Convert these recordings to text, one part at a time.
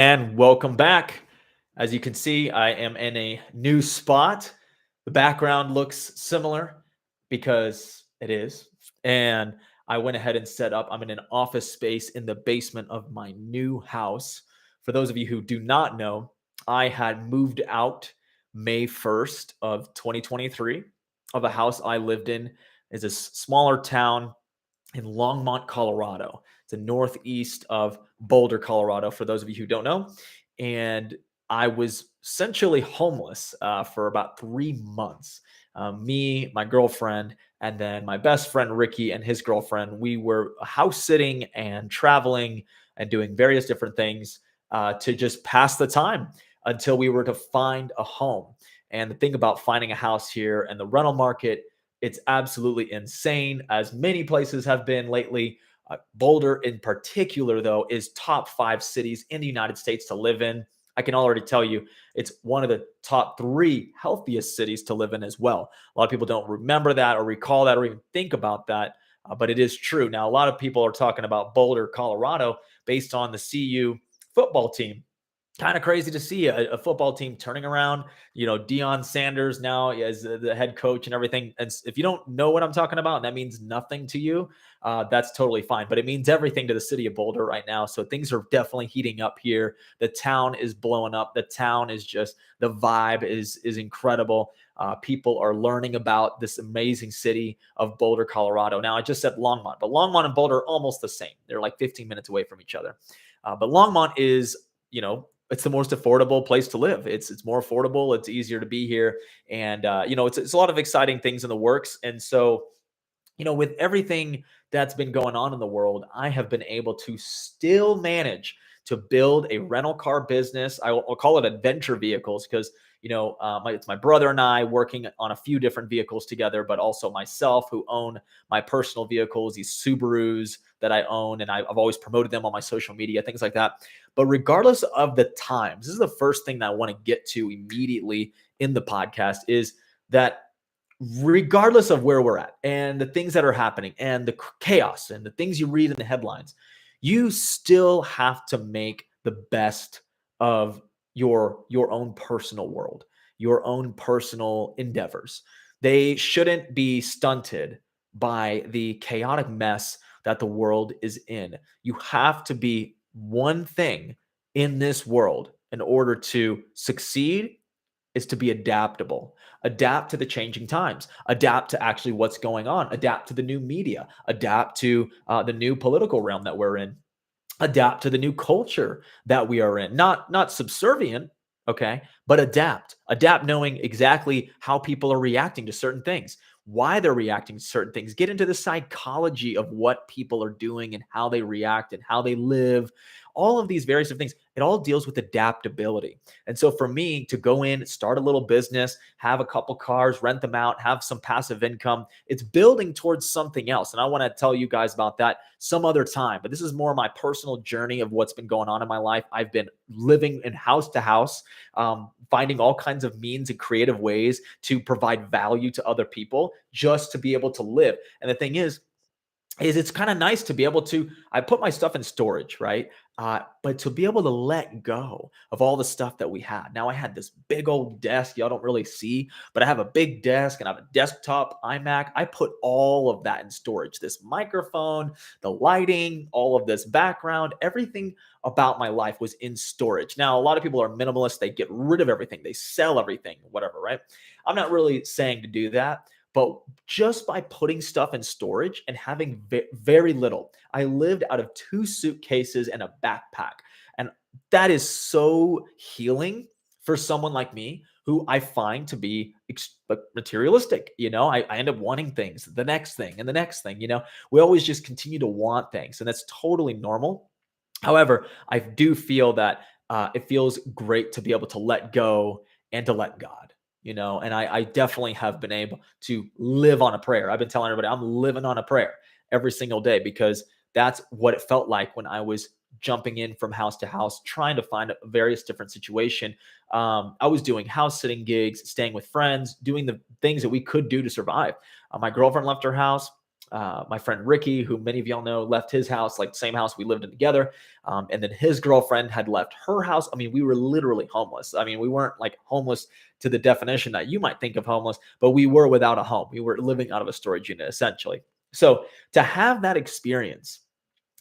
And welcome back. As you can see, I am in a new spot. The background looks similar because it is. And I went ahead and set up. I'm in an office space in the basement of my new house. For those of you who do not know, I had moved out May 1st of 2023 of a house I lived in. It's a smaller town in Longmont, Colorado. It's the northeast of Boulder, Colorado, for those of you who don't know. And I was essentially homeless for about 3 months. Me, my girlfriend, and then my best friend Ricky and his girlfriend, we were house sitting and traveling and doing various different things to just pass the time until we were to find a home. And the thing about finding a house here and the rental market, it's absolutely insane, as many places have been lately. Boulder, in particular, though, is top 5 cities in the United States to live in. I can already tell you it's one of the top 3 healthiest cities to live in as well. A lot of people don't remember that or recall that or even think about that, but it is true. Now, a lot of people are talking about Boulder, Colorado, based on the CU football team. Kind of crazy to see a football team turning around. Deion Sanders now as the head coach and everything. And if you don't know what I'm talking about, and that means nothing to you, that's totally fine. But it means everything to the city of Boulder right now. So things are definitely heating up here. The town is blowing up. The town is just, the vibe is incredible. People are learning about this amazing city of Boulder, Colorado. Now, I just said Longmont, but Longmont and Boulder are almost the same. They're like 15 minutes away from each other. But Longmont is, it's the most affordable place to live. It's more affordable. It's easier to be here, and it's a lot of exciting things in the works. And so, with everything that's been going on in the world, I have been able to still manage to build a rental car business. I'll call it adventure vehicles because, it's my brother and I working on a few different vehicles together, but also myself who own my personal vehicles, these Subarus that I own, and I've always promoted them on my social media, things like that. But regardless of the times, this is the first thing that I want to get to immediately in the podcast is that regardless of where we're at and the things that are happening and the chaos and the things you read in the headlines, you still have to make the best of your own personal world, your own personal endeavors. They shouldn't be stunted by the chaotic mess that the world is in. You have to be one thing in this world in order to succeed, is to be adaptable. Adapt to the changing times, adapt to actually what's going on, adapt to the new media, adapt to the new political realm that we're in, adapt to the new culture that we are in. Not subservient, okay, but adapt knowing exactly how people are reacting to certain things, why they're reacting to certain things. Get into the psychology of what people are doing and how they react and how they live. All of these various things, it all deals with adaptability. And so for me to go in, start a little business, have a couple cars, rent them out, have some passive income, it's building towards something else. And I want to tell you guys about that some other time. But this is more my personal journey of what's been going on in my life. I've been living in house to house, finding all kinds of means and creative ways to provide value to other people just to be able to live. And the thing is it's kind of nice to be able to, I put my stuff in storage, right? But to be able to let go of all the stuff that we had. Now I had this big old desk y'all don't really see, but I have a big desk and I have a desktop iMac. I put all of that in storage. This microphone, the lighting, all of this background, everything about my life was in storage. Now, a lot of people are minimalists. They get rid of everything. They sell everything, whatever, right? I'm not really saying to do that. But just by putting stuff in storage and having very little, I lived out of 2 suitcases and a backpack. And that is so healing for someone like me who I find to be materialistic. I end up wanting things, the next thing and the next thing. We always just continue to want things, and that's totally normal. However, I do feel that it feels great to be able to let go and to let God, and I definitely have been able to live on a prayer. I've been telling everybody I'm living on a prayer every single day because that's what it felt like when I was jumping in from house to house, trying to find a various different situation. I was doing house sitting gigs, staying with friends, doing the things that we could do to survive. My girlfriend left her house. My friend Ricky, who many of y'all know, left his house, like the same house we lived in together. And then his girlfriend had left her house. I mean, we were literally homeless. I mean, we weren't like homeless to the definition that you might think of homeless, but we were without a home. We were living out of a storage unit, essentially. So to have that experience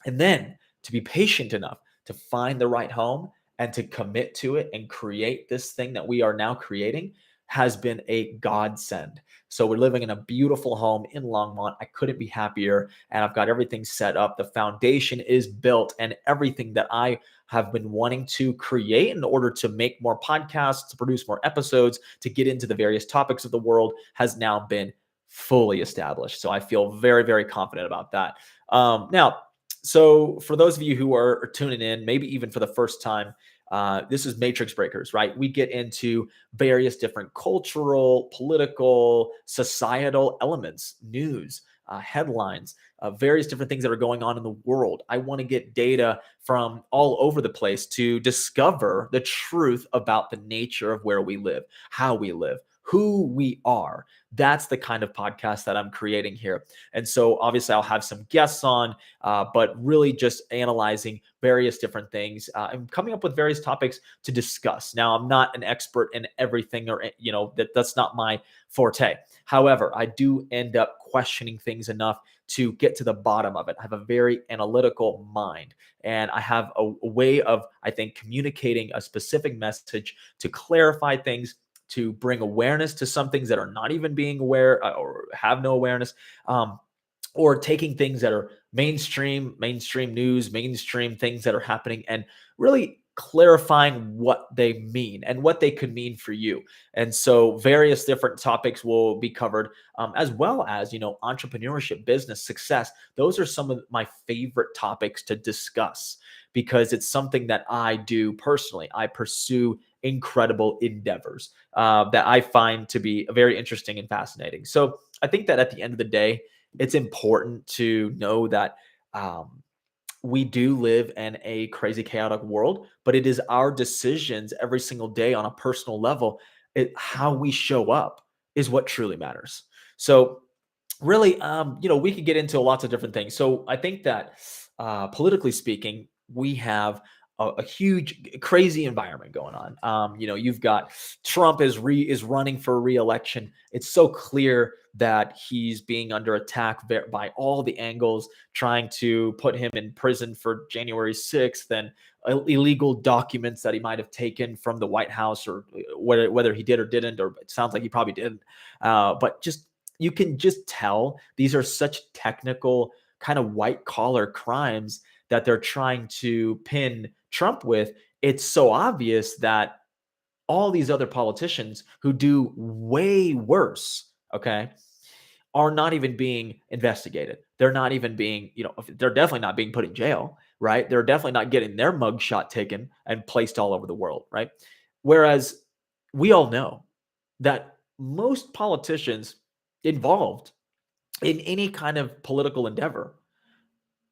and then to be patient enough to find the right home and to commit to it and create this thing that we are now creating has been a godsend. So we're living in a beautiful home in Longmont. I couldn't be happier. And I've got everything set up. The foundation is built, and everything that I have been wanting to create in order to make more podcasts, to produce more episodes, to get into the various topics of the world has now been fully established. So I feel very, very confident about that. Now, so for those of you who are tuning in, maybe even for the first time, this is Matrix Breakers, right? We get into various different cultural, political, societal elements, news, headlines, various different things that are going on in the world. I want to get data from all over the place to discover the truth about the nature of where we live, how we live, who we are. That's the kind of podcast that I'm creating here. And so obviously I'll have some guests on, but really just analyzing various different things and coming up with various topics to discuss. Now, I'm not an expert in everything, or, that's not my forte. However, I do end up questioning things enough to get to the bottom of it. I have a very analytical mind, and I have a way of, I think, communicating a specific message to clarify things, to bring awareness to some things that are not even being aware or have no awareness, or taking things that are mainstream news, mainstream things that are happening, and really clarifying what they mean and what they could mean for you. And so various different topics will be covered, as well as, entrepreneurship, business, success. Those are some of my favorite topics to discuss because it's something that I do personally. I pursue incredible endeavors that I find to be very interesting and fascinating. So I think that at the end of the day, it's important to know that we do live in a crazy, chaotic world, but it is our decisions every single day on a personal level. How we show up is what truly matters. So really, we could get into lots of different things. So I think that politically speaking, we have a huge, crazy environment going on. You've got Trump is running for re-election. It's so clear that he's being under attack by all the angles, trying to put him in prison for January 6th and illegal documents that he might have taken from the White House, or whether he did or didn't, or it sounds like he probably didn't. But you can just tell these are such technical, kind of white collar crimes that they're trying to pin Trump with. It's so obvious that all these other politicians who do way worse, okay, are not even being investigated. They're not even being, they're definitely not being put in jail, right? They're definitely not getting their mugshot taken and placed all over the world, right? Whereas we all know that most politicians involved in any kind of political endeavor,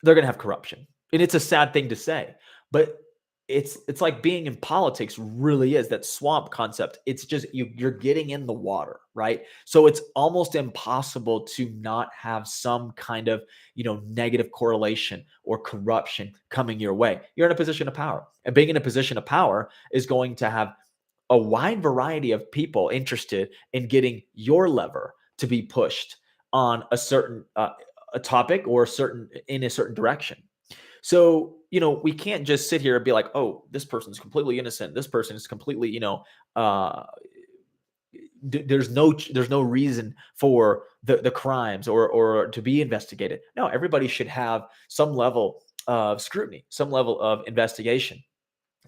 they're going to have corruption. And it's a sad thing to say, but it's like being in politics really is that swamp concept. It's just you're getting in the water, right? So it's almost impossible to not have some kind of, negative correlation or corruption coming your way. You're in a position of power, and being in a position of power is going to have a wide variety of people interested in getting your lever to be pushed on a certain a topic or in a certain direction. So, we can't just sit here and be like, oh, this person's completely innocent. This person is completely, uh, there's no reason for the crimes or to be investigated. No, everybody should have some level of scrutiny, some level of investigation.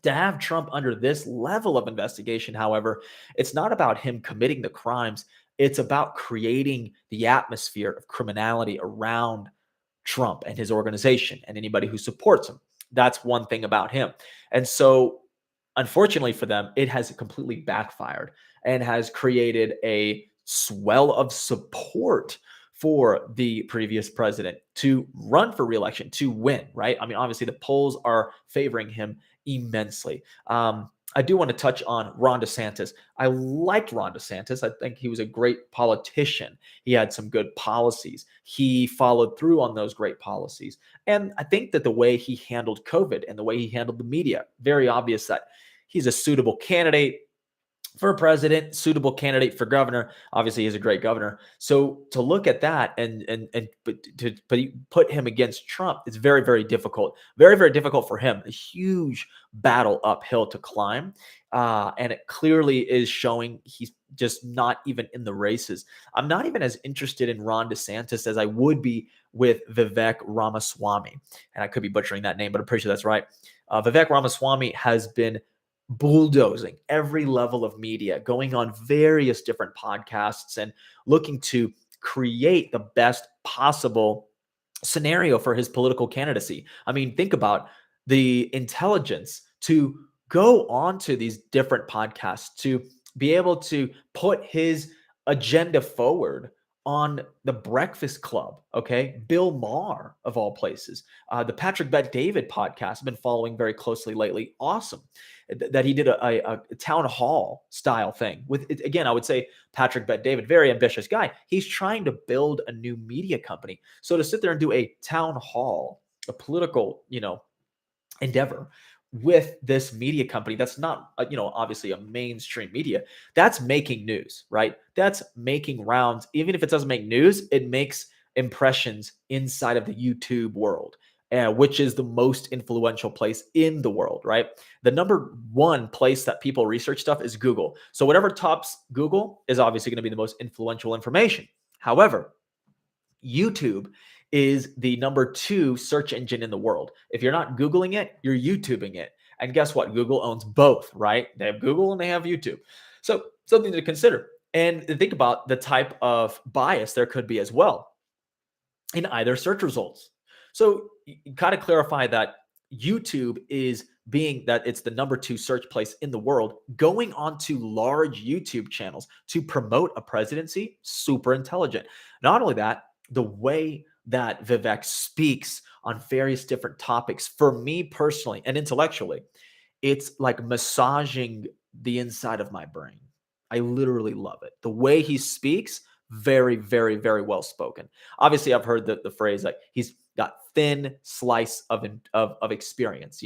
To have Trump under this level of investigation, however, it's not about him committing the crimes. It's about creating the atmosphere of criminality around Trump and his organization and anybody who supports him. That's one thing about him. And so, unfortunately for them, it has completely backfired and has created a swell of support for the previous president to run for reelection, to win, right? I mean, obviously, the polls are favoring him immensely. I do want to touch on Ron DeSantis. I liked Ron DeSantis. I think he was a great politician. He had some good policies. He followed through on those great policies. And I think that the way he handled COVID and the way he handled the media, very obvious that he's a suitable candidate for president, suitable candidate for governor. Obviously, he's a great governor. So to look at that and to put him against Trump, it's very, very difficult. Very, very difficult for him. A huge battle uphill to climb. And it clearly is showing he's just not even in the races. I'm not even as interested in Ron DeSantis as I would be with Vivek Ramaswamy. And I could be butchering that name, but I'm pretty sure that's right. Vivek Ramaswamy has been bulldozing every level of media, going on various different podcasts and looking to create the best possible scenario for his political candidacy. I mean, think about the intelligence to go on to these different podcasts, to be able to put his agenda forward on the Breakfast Club, okay? Bill Maher, of all places. The Patrick Bet David podcast, I've been following very closely lately. Awesome that he did a town hall style thing with, again, I would say Patrick Bet David, very ambitious guy. He's trying to build a new media company. So to sit there and do a town hall, a political, endeavor with this media company that's not, obviously a mainstream media, that's making news, right? That's making rounds. Even if it doesn't make news, it makes impressions inside of the YouTube world, which is the most influential place in the world, right? The number one place that people research stuff is Google. So whatever tops Google is obviously going to be the most influential information. However, YouTube is the number 2 search engine in the world. If you're not Googling it, you're YouTubing it. And guess what? Google owns both, right? They have Google and they have YouTube. So something to consider. And think about the type of bias there could be as well in either search results. So you got to clarify that YouTube is being that it's the number 2 search place in the world, going onto large YouTube channels to promote a presidency, super intelligent. Not only that, the way that Vivek speaks on various different topics, for me personally and intellectually, it's like massaging the inside of my brain. I literally love it. The way he speaks, very, very, very well spoken. Obviously, I've heard the phrase like he's got thin slice of experience.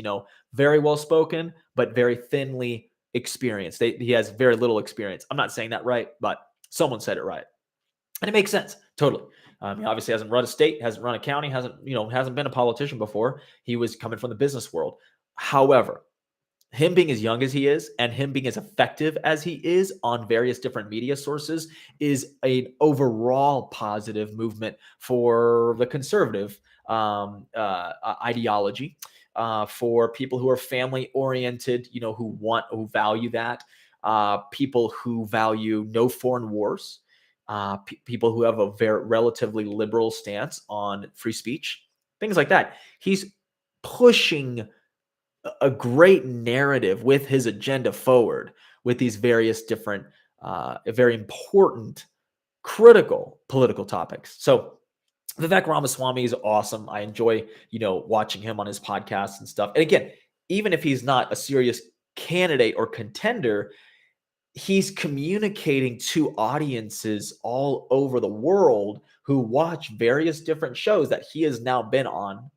Very well spoken, but very thinly experienced. He has very little experience. I'm not saying that right, but someone said it right. And it makes sense. Totally. He obviously hasn't run a state, hasn't run a county, hasn't been a politician before. He was coming from the business world. However, him being as young as he is and him being as effective as he is on various different media sources is an overall positive movement for the conservative ideology, for people who are family oriented, who value that, people who value no foreign wars, people who have a very relatively liberal stance on free speech, things like that. He's pushing a great narrative with his agenda forward with these various different, very important, critical political topics. So Vivek Ramaswamy is awesome. I enjoy, watching him on his podcasts and stuff. And again, even if he's not a serious candidate or contender, he's communicating to audiences all over the world who watch various different shows that he has now been on,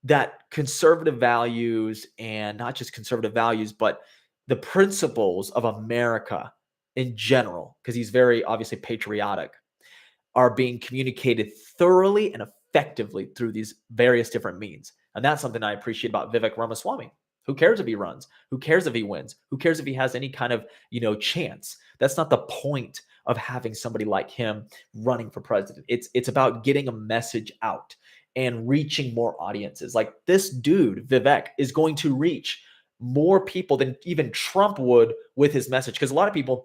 that conservative values, and not just conservative values, but the principles of America in general, because he's very obviously patriotic, are being communicated thoroughly and effectively through these various different means. And that's something I appreciate about Vivek Ramaswamy. Who cares if he runs? Who cares if he wins? Who cares if he has any kind of, chance? That's not the point of having somebody like him running for president. It's about getting a message out and reaching more audiences. Like this dude, Vivek, is going to reach more people than even Trump would with his message. Because a lot of people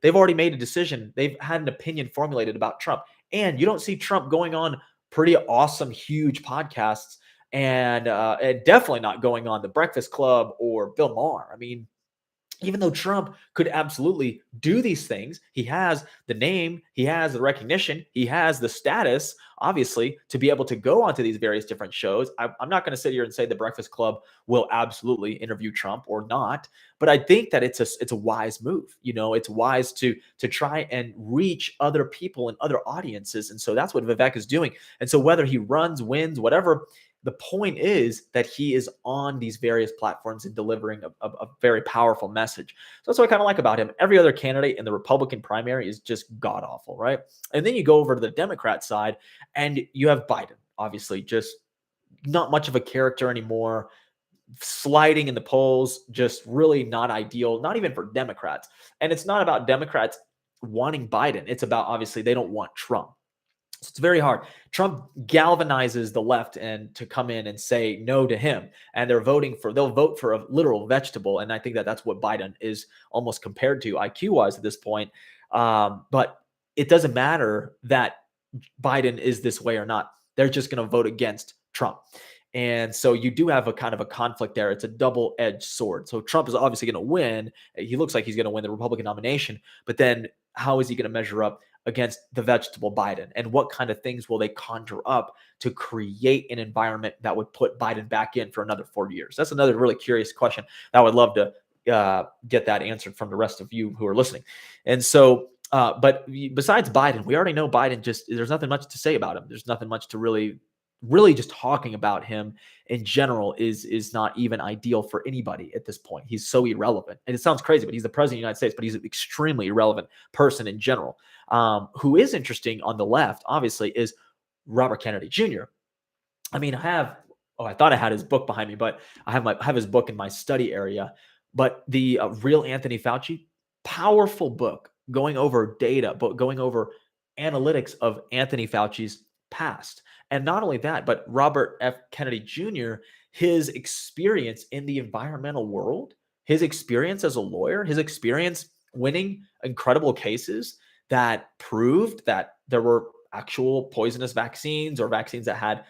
they've already made a decision. They've had an opinion formulated about Trump. And you don't see Trump going on pretty awesome, huge podcasts and definitely not going on the Breakfast Club or Bill Maher. I mean, even though Trump could absolutely do these things, he has the name, he has the recognition, he has the status, obviously, to be able to go onto these various different shows. I'm not going to sit here and say the Breakfast Club will absolutely interview Trump or not, but I think that it's a wise move. It's wise to try and reach other people and other audiences, and so that's what Vivek is doing. And so whether he runs, wins, whatever, the point is that he is on these various platforms and delivering a very powerful message. So that's what I kind of like about him. Every other candidate in the Republican primary is just god awful, right? And then you go over to the Democrat side and you have Biden, obviously, just not much of a character anymore, sliding in the polls, just really not ideal, not even for Democrats. And it's not about Democrats wanting Biden, it's about obviously they don't want Trump. So it's very hard. Trump galvanizes the left and to come in and say no to him, and they'll vote for a literal vegetable. And I think that that's what Biden is almost compared to IQ wise at this point. But it doesn't matter that Biden is this way or not. They're just going to vote against Trump. And so you do have a kind of a conflict there. It's a double-edged sword. So Trump is obviously going to win. He looks like he's going to win the Republican nomination, but then how is he going to measure up against the vegetable Biden? And what kind of things will they conjure up to create an environment that would put Biden back in for another 4 years? That's another really curious question. I would love to get that answered from the rest of you who are listening. And so, but besides Biden, we already know Biden there's nothing much to say about him. There's nothing much to really just talking about him in general is not even ideal for anybody at this point. He's so irrelevant. And it sounds crazy, but he's the president of the United States, but he's an extremely irrelevant person in general. Who is interesting on the left, obviously, is Robert Kennedy Jr. I mean, I thought I had his book behind me, but I have his book in my study area. But the Real Anthony Fauci, powerful book going over data, but going over analytics of Anthony Fauci's past. And not only that, but Robert F. Kennedy Jr., his experience in the environmental world, his experience as a lawyer, his experience winning incredible cases that proved that there were actual poisonous vaccines or vaccines that had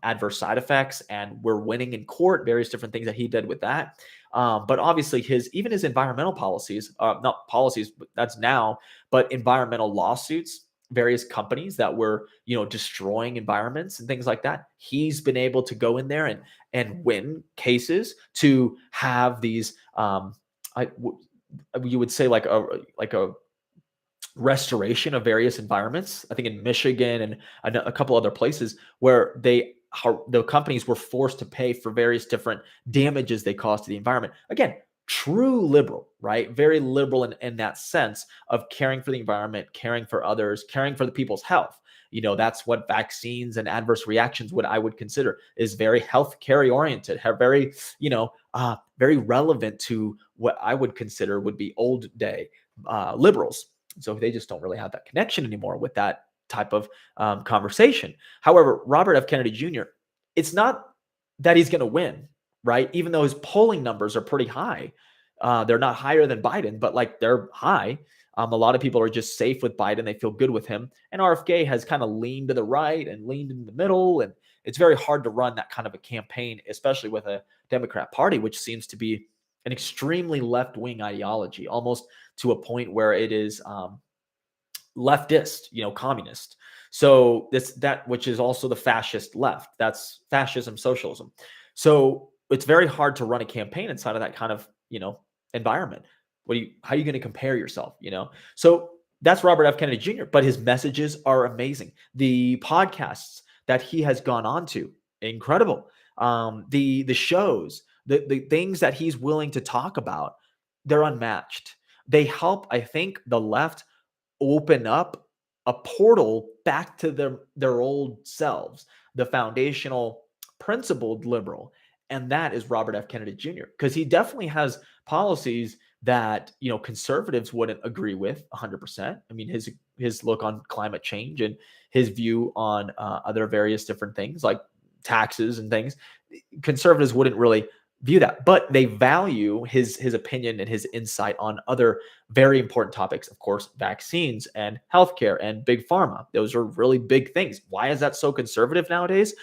adverse side effects and were winning in court, various different things that he did with that. But obviously even his environmental policies, not policies, that's now, but environmental lawsuits, various companies that were, destroying environments and things like that. He's been able to go in there and win cases to have these, you would say like a restoration of various environments. I think in Michigan and a couple other places where the companies were forced to pay for various different damages they caused to the environment. Again, true liberal, right? Very liberal in that sense of caring for the environment, caring for others, caring for the people's health. That's what vaccines and adverse reactions, what I would consider is very healthcare oriented, very, very relevant to what I would consider would be old day liberals. So they just don't really have that connection anymore with that type of conversation. However, Robert F. Kennedy Jr., it's not that he's going to win, right? Even though his polling numbers are pretty high. They're not higher than Biden, but they're high. A lot of people are just safe with Biden. They feel good with him. And RFK has kind of leaned to the right and leaned in the middle. And it's very hard to run that kind of a campaign, especially with a Democrat Party, which seems to be an extremely left-wing ideology, almost to a point where it is leftist, communist. So that which is also the fascist left. That's fascism, socialism. So it's very hard to run a campaign inside of that kind of, environment. How are you going to compare yourself? So that's Robert F. Kennedy Jr., but his messages are amazing. The podcasts that he has gone on to, incredible. The shows, the things that he's willing to talk about, they're unmatched. They help, I think, the left open up a portal back to their old selves, the foundational principled liberal. And that is Robert F. Kennedy Jr., because he definitely has policies that, conservatives wouldn't agree with 100%. I mean, his look on climate change and his view on other various different things like taxes and things, conservatives wouldn't really view that, but they value his opinion and his insight on other very important topics. Of course, vaccines and healthcare and big pharma. Those are really big things. Why is that so conservative nowadays?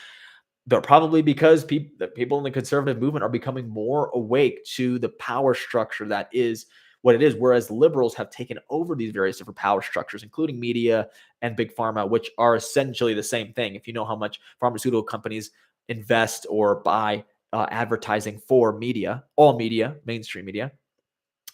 but probably because the people in the conservative movement are becoming more awake to the power structure that is what it is, whereas liberals have taken over these various different power structures, including media and big pharma, which are essentially the same thing. If you know how much pharmaceutical companies invest or buy advertising for media, all media, mainstream media,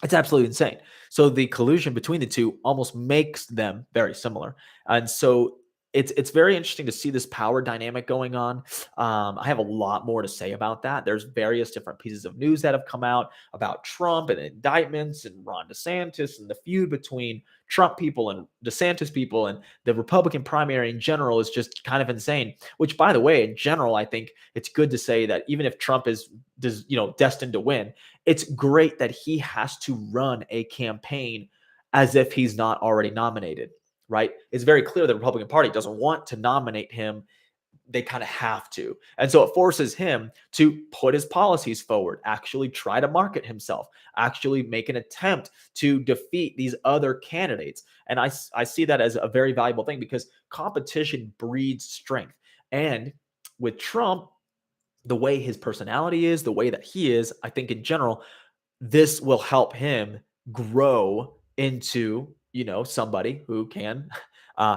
it's absolutely insane. So the collusion between the two almost makes them very similar. And so it's very interesting to see this power dynamic going on. I have a lot more to say about that. There's various different pieces of news that have come out about Trump and indictments and Ron DeSantis and the feud between Trump people and DeSantis people and the Republican primary in general is just kind of insane. Which, by the way, in general, I think it's good to say that even if Trump is destined to win, it's great that he has to run a campaign as if he's not already nominated, right? It's very clear the Republican Party doesn't want to nominate him. They kind of have to. And so it forces him to put his policies forward, actually try to market himself, actually make an attempt to defeat these other candidates. And I see that as a very valuable thing because competition breeds strength. And with Trump, the way his personality is, the way that he is, I think in general, this will help him grow into, somebody who can uh,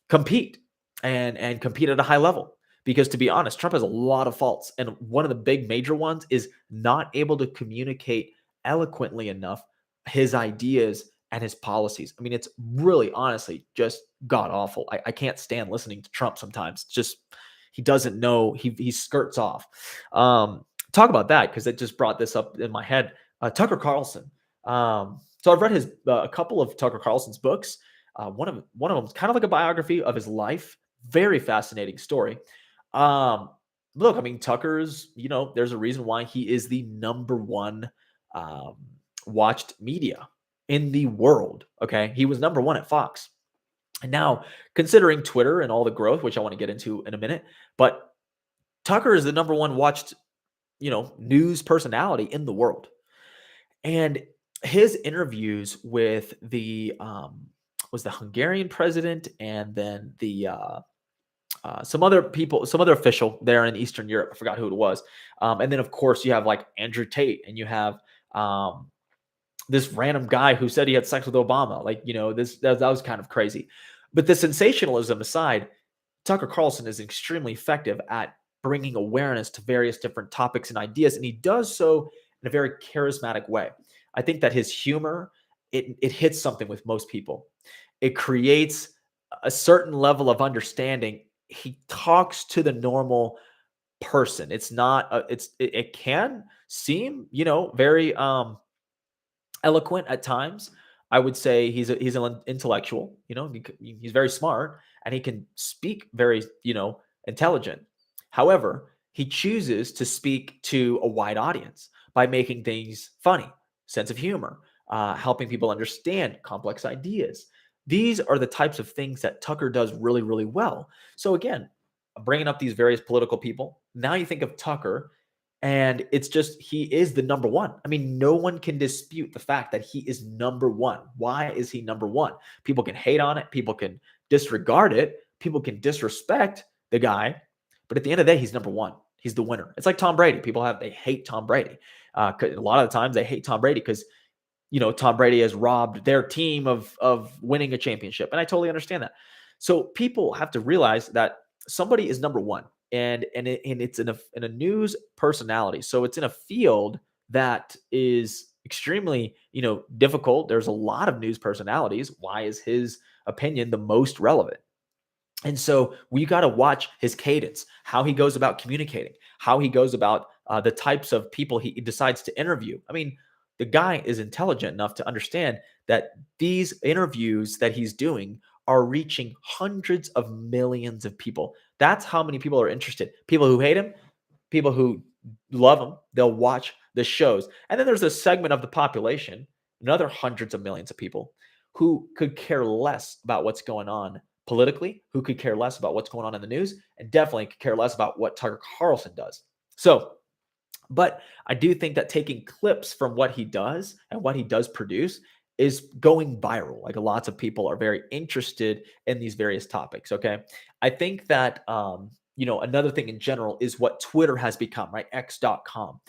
compete and compete at a high level. Because to be honest, Trump has a lot of faults, and one of the big major ones is not able to communicate eloquently enough his ideas and his policies. I mean, it's really honestly just god awful. I can't stand listening to Trump sometimes. It's just he doesn't know. He skirts off. Talk about that because it just brought this up in my head. Tucker Carlson. So I've read his a couple of Tucker Carlson's books. One of them is kind of like a biography of his life. Very fascinating story. Um, Look, I mean, Tucker's. There's a reason why he is the number one um, watched media in the world. Okay, he was number one at Fox. And now, considering Twitter and all the growth, which I want to get into in a minute, but Tucker is the number one watched, news personality in the world. And his interviews with the was the Hungarian president and then the some other people, some other official there in Eastern Europe. I forgot who it was. And then of course you have like Andrew Tate and you have this random guy who said he had sex with Obama. Like, that was kind of crazy. But the sensationalism aside, Tucker Carlson is extremely effective at bringing awareness to various different topics and ideas, and he does so in a very charismatic way. I think that his humor it hits something with most people. It creates a certain level of understanding. He talks to the normal person. It's not. It can seem very eloquent at times. I would say he's an intellectual. He's very smart and he can speak very intelligent. However, he chooses to speak to a wide audience by making things funny, sense of humor, helping people understand complex ideas. These are the types of things that Tucker does really, really well. So again, bringing up these various political people. Now you think of Tucker and it's just, he is the number one. I mean, no one can dispute the fact that he is number one. Why is he number one? People can hate on it. People can disregard it. People can disrespect the guy. But at the end of the day, he's number one. He's the winner. It's like Tom Brady. They hate Tom Brady. A lot of the times they hate Tom Brady because, Tom Brady has robbed their team of winning a championship. And I totally understand that. So people have to realize that somebody is number one and it's in a news personality. So it's in a field that is extremely, difficult. There's a lot of news personalities. Why is his opinion the most relevant? And so we got to watch his cadence, how he goes about communicating, how he goes about the types of people he decides to interview. I mean, the guy is intelligent enough to understand that these interviews that he's doing are reaching hundreds of millions of people. That's how many people are interested. People who hate him, people who love him, they'll watch the shows. And then there's a segment of the population, another hundreds of millions of people who could care less about what's going on politically, who could care less about what's going on in the news, and definitely could care less about what Tucker Carlson does. So, but I do think that taking clips from what he does and what he does produce is going viral. Like lots of people are very interested in these various topics. Okay. I think that, another thing in general is what Twitter has become, right? X.com.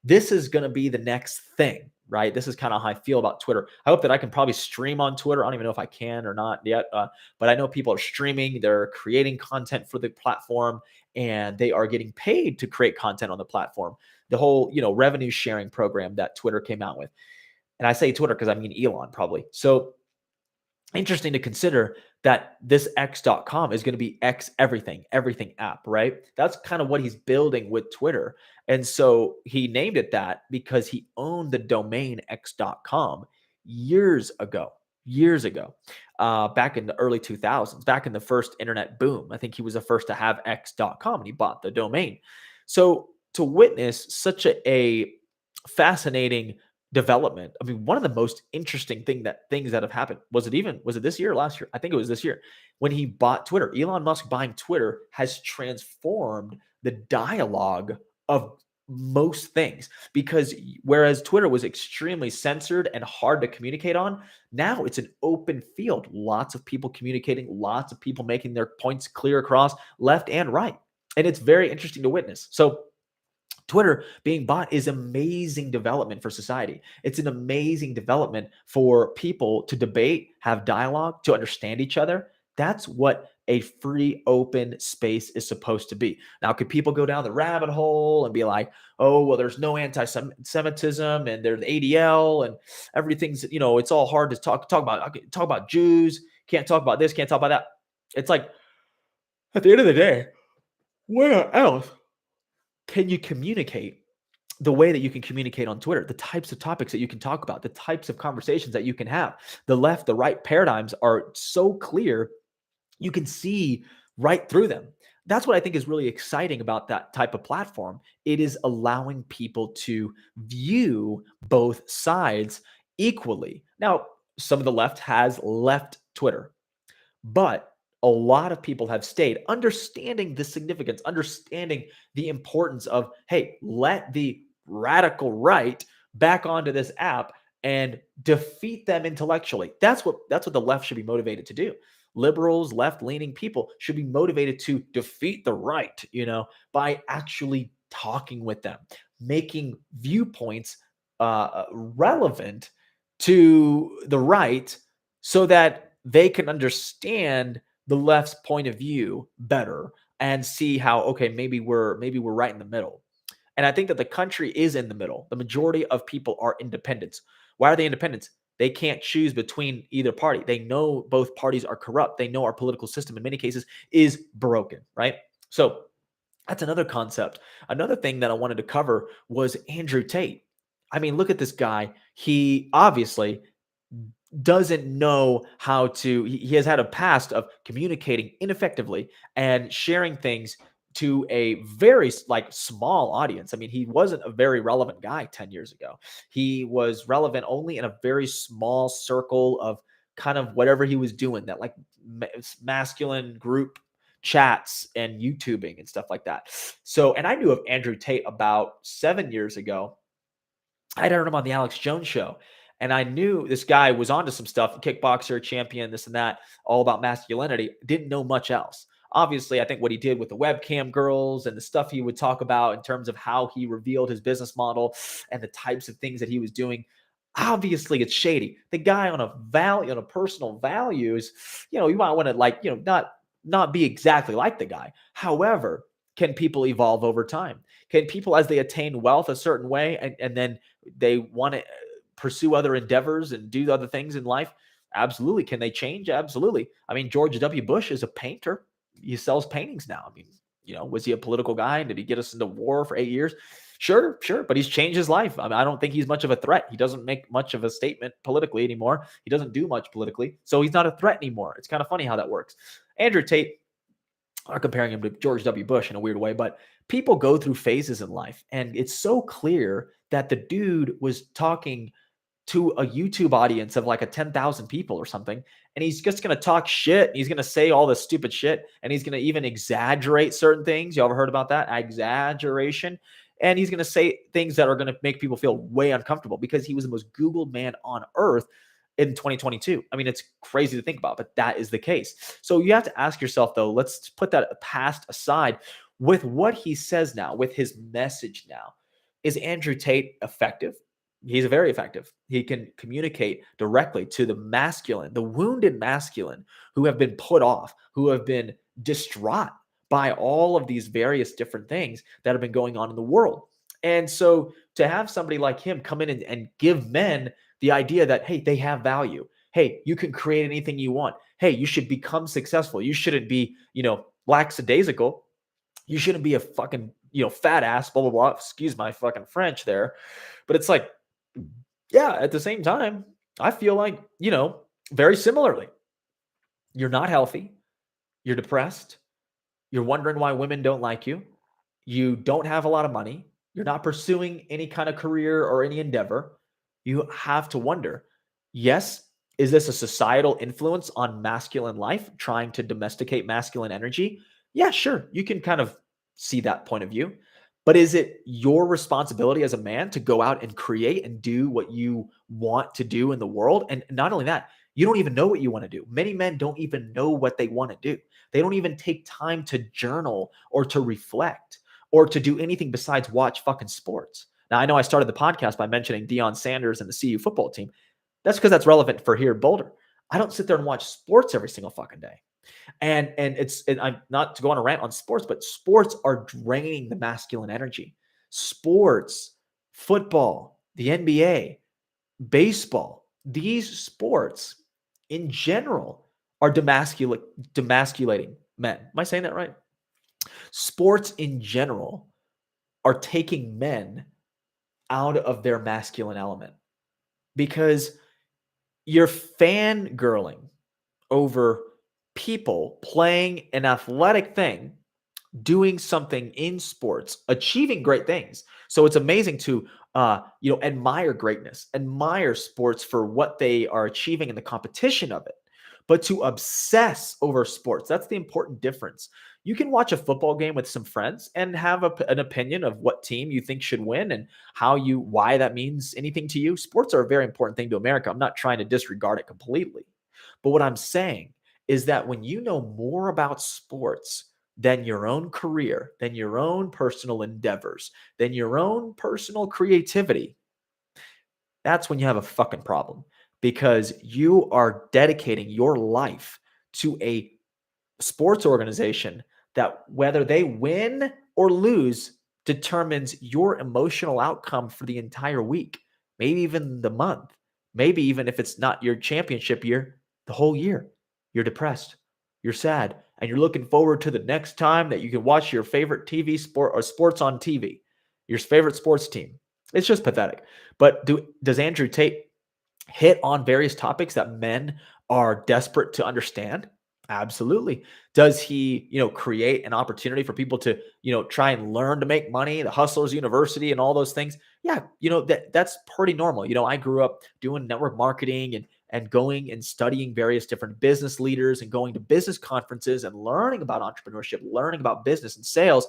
This is going to be the next thing, right? This is kind of how I feel about Twitter. I hope that I can probably stream on Twitter. I don't even know if I can or not yet, but I know people are streaming, they're creating content for the platform, and they are getting paid to create content on the platform. The whole, revenue sharing program that Twitter came out with. And I say Twitter because I mean Elon probably. So interesting to consider that this X.com is going to be X everything app, right? That's kind of what he's building with Twitter. And so he named it that because he owned the domain X.com years ago, back in the early 2000s, back in the first internet boom. I think he was the first to have X.com and he bought the domain. So to witness such a fascinating development. I mean, one of the most interesting things that have happened was it this year or last year? I think it was this year when he bought Twitter. Elon Musk buying Twitter has transformed the dialogue of most things because whereas Twitter was extremely censored and hard to communicate on, now it's an open field. Lots of people communicating, lots of people making their points clear across left and right. And it's very interesting to witness. So Twitter being bought is amazing development for society. It's an amazing development for people to debate, have dialogue, to understand each other. That's what a free, open space is supposed to be. Now, could people go down the rabbit hole and be like, oh, well, there's no anti-Semitism and there's ADL and everything's, it's all hard to talk about Jews. Can't talk about this, can't talk about that. It's like, at the end of the day, where else can you communicate the way that you can communicate on Twitter, the types of topics that you can talk about, the types of conversations that you can have? The left, the right paradigms are so clear, you can see right through them. That's what I think is really exciting about that type of platform. It is allowing people to view both sides equally. Now, some of the left has left Twitter, but a lot of people have stayed, understanding the significance, understanding the importance of, hey, let the radical right back onto this app and defeat them intellectually. That's what the left should be motivated to do. Liberals, left-leaning people should be motivated to defeat the right, by actually talking with them, making viewpoints relevant to the right so that they can understand the left's point of view better and see how, okay, maybe we're right in the middle. And I think that the country is in the middle. The majority of people are independents. Why are they independents? They can't choose between either party. They know both parties are corrupt. They know our political system in many cases is broken, right? So that's another concept. Another thing that I wanted to cover was Andrew Tate. I mean, look at this guy. He obviously doesn't know how to, he has had a past of communicating ineffectively and sharing things to a very small audience. I mean, he wasn't a very relevant guy 10 years ago. He was relevant only in a very small circle of kind of whatever he was doing, that masculine group chats and YouTubing and stuff like that. So, and I knew of Andrew Tate about 7 years ago. I'd heard him on the Alex Jones show. And I knew this guy was onto some stuff, kickboxer, champion, this and that, all about masculinity. Didn't know much else. Obviously, I think what he did with the webcam girls and the stuff he would talk about in terms of how he revealed his business model and the types of things that he was doing, obviously it's shady. The guy on a personal values, you might want to not be exactly like the guy. However, can people evolve over time? Can people, as they attain wealth a certain way and then they want to pursue other endeavors and do other things in life? Absolutely. Can they change? Absolutely. I mean, George W. Bush is a painter. He sells paintings now. I mean, was he a political guy? Did he get us into war for 8 years? Sure. But he's changed his life. I mean, I don't think he's much of a threat. He doesn't make much of a statement politically anymore. He doesn't do much politically. So he's not a threat anymore. It's kind of funny how that works. Andrew Tate, I'm comparing him to George W. Bush in a weird way, but people go through phases in life. And it's so clear that the dude was talking to a YouTube audience of like 10,000 people or something. And he's just going to talk shit. And he's going to say all this stupid shit. And he's going to even exaggerate certain things. You ever heard about that? Exaggeration. And he's going to say things that are going to make people feel way uncomfortable because he was the most Googled man on earth. in 2022. I mean, it's crazy to think about, but that is the case. So you have to ask yourself, though, let's put that past aside. With what he says now, with his message now, is Andrew Tate effective? He's very effective. He can communicate directly to the masculine, the wounded masculine who have been put off, who have been distraught by all of these various different things that have been going on in the world. And so to have somebody like him come in and give men the idea that, hey, they have value. Hey, you can create anything you want. Hey, you should become successful. You shouldn't be, lackadaisical. You shouldn't be a fucking, fat ass, blah, blah, blah. Excuse my fucking French there. But it's like, yeah, at the same time, I feel like, very similarly, you're not healthy. You're depressed. You're wondering why women don't like you. You don't have a lot of money. You're not pursuing any kind of career or any endeavor. You have to wonder, yes, is this a societal influence on masculine life, trying to domesticate masculine energy? Yeah, sure. You can kind of see that point of view. But is it your responsibility as a man to go out and create and do what you want to do in the world? And not only that, you don't even know what you want to do. Many men don't even know what they want to do. They don't even take time to journal or to reflect or to do anything besides watch fucking sports. Now, I know I started the podcast by mentioning Deion Sanders and the CU football team. That's because that's relevant for here in Boulder. I don't sit there and watch sports every single fucking day. And I'm not to go on a rant on sports, but sports are draining the masculine energy. Sports, football, the NBA, baseball, these sports in general are demasculating men. Am I saying that right? Sports in general are taking men out of their masculine element because you're fangirling over people playing an athletic thing, doing something in sports, achieving great things. So it's amazing to admire greatness, admire sports for what they are achieving in the competition of it. But to obsess over sports, that's the important difference. You can watch a football game with some friends and have an opinion of what team you think should win and why that means anything to you. Sports are a very important thing to America. I'm not trying to disregard it completely. But what I'm saying is that when you know more about sports than your own career, than your own personal endeavors, than your own personal creativity, that's when you have a fucking problem because you are dedicating your life to a sports organization that whether they win or lose determines your emotional outcome for the entire week, maybe even the month, maybe even if it's not your championship year, the whole year. You're depressed, you're sad, and you're looking forward to the next time that you can watch your favorite TV sport or sports on TV, your favorite sports team. It's just pathetic. But does Andrew Tate hit on various topics that men are desperate to understand? Absolutely. Does he, create an opportunity for people to, try and learn to make money, the Hustlers University and all those things? Yeah, that's pretty normal. I grew up doing network marketing and going and studying various different business leaders and going to business conferences and learning about entrepreneurship, learning about business and sales.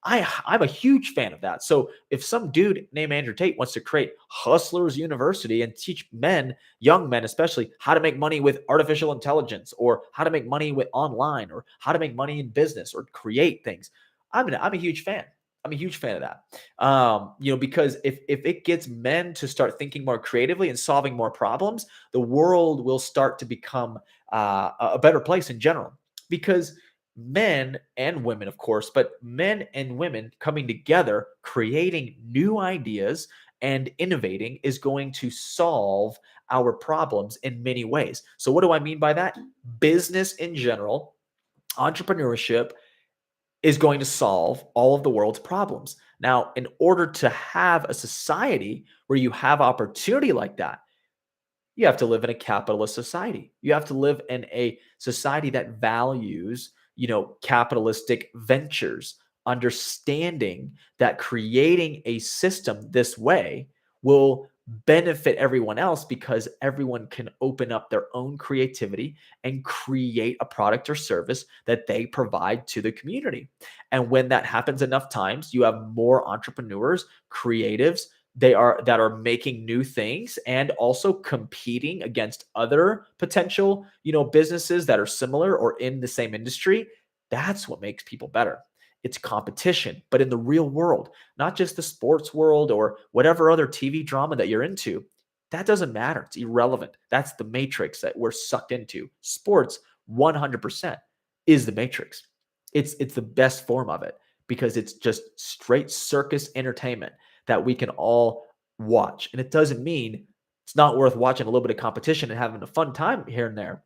I'm a huge fan of that. So if some dude named Andrew Tate wants to create Hustlers University and teach men, young men especially, how to make money with artificial intelligence or how to make money with online or how to make money in business or create things, I'm a huge fan. I'm a huge fan of that. Because if it gets men to start thinking more creatively and solving more problems, the world will start to become a better place in general. Because men and women, of course, but men and women coming together, creating new ideas and innovating is going to solve our problems in many ways. So, what do I mean by that? Business in general, entrepreneurship is going to solve all of the world's problems. Now, in order to have a society where you have opportunity like that, you have to live in a capitalist society. You have to live in a society that values, capitalistic ventures, understanding that creating a system this way will benefit everyone else because everyone can open up their own creativity and create a product or service that they provide to the community. And when that happens enough times, you have more entrepreneurs, creatives, that are making new things and also competing against other potential, businesses that are similar or in the same industry. That's what makes people better. It's competition, but in the real world, not just the sports world or whatever other TV drama that you're into. That doesn't matter. It's irrelevant. That's the matrix that we're sucked into. Sports 100% is the matrix. It's the best form of it because it's just straight circus entertainment that we can all watch. And it doesn't mean it's not worth watching a little bit of competition and having a fun time here and there.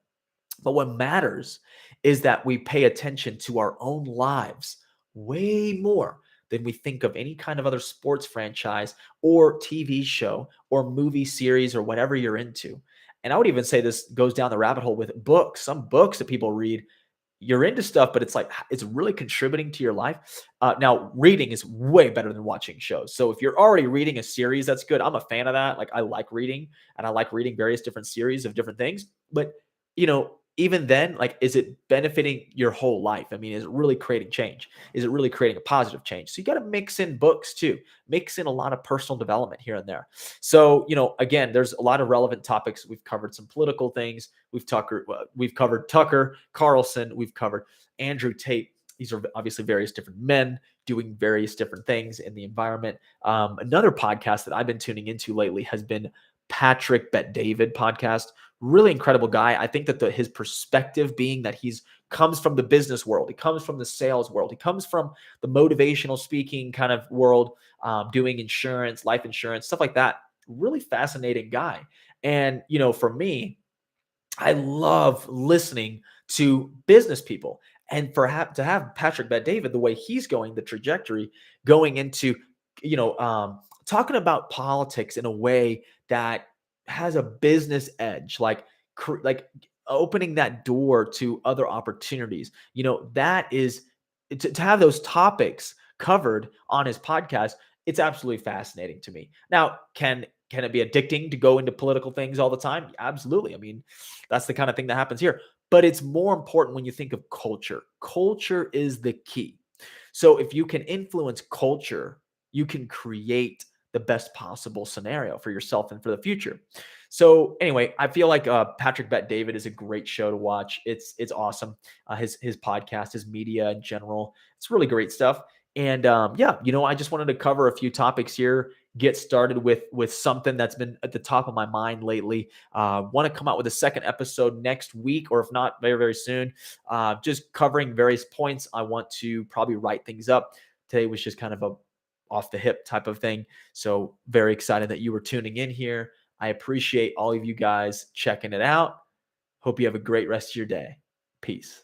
But what matters is that we pay attention to our own lives way more than we think of any kind of other sports franchise or TV show or movie series or whatever you're into. And I would even say this goes down the rabbit hole with books. Some books that people read, you're into stuff, but it's like it's really contributing to your life. Now, reading is way better than watching shows. So if you're already reading a series, that's good. I'm a fan of that. Like I like reading, and I like reading various different series of different things. But even then, like, is it benefiting your whole life? I mean, is it really creating change? Is it really creating a positive change? So you got to mix in books too, mix in a lot of personal development here and there. So, again, there's a lot of relevant topics. We've covered some political things. We've covered Tucker Carlson. We've covered Andrew Tate. These are obviously various different men doing various different things in the environment. Another podcast that I've been tuning into lately has been Patrick Bet-David podcast. Really incredible guy. I think that his perspective being that he's comes from the business world. He comes from the sales world. He comes from the motivational speaking kind of world, doing insurance, life insurance, stuff like that. Really fascinating guy. And, for me, I love listening to business people. And to have Patrick Bet-David, the way he's going, the trajectory going into, talking about politics in a way that has a business edge, like opening that door to other opportunities. That is to have those topics covered on his podcast. It's absolutely fascinating to me. Now, can it be addicting to go into political things all the time? Absolutely. I mean, that's the kind of thing that happens here. But it's more important when you think of culture. Culture is the key. So if you can influence culture, you can create the best possible scenario for yourself and for the future. So anyway, I feel like Patrick Bet-David is a great show to watch. It's awesome. His podcast, his media in general, it's really great stuff. And I just wanted to cover a few topics here. Get started with something that's been at the top of my mind lately. Want to come out with a second episode next week, or if not, very, very soon. Just covering various points. I want to probably write things up. Today was just kind of a off the hip type of thing. So very excited that you were tuning in here. I appreciate all of you guys checking it out. Hope you have a great rest of your day. Peace.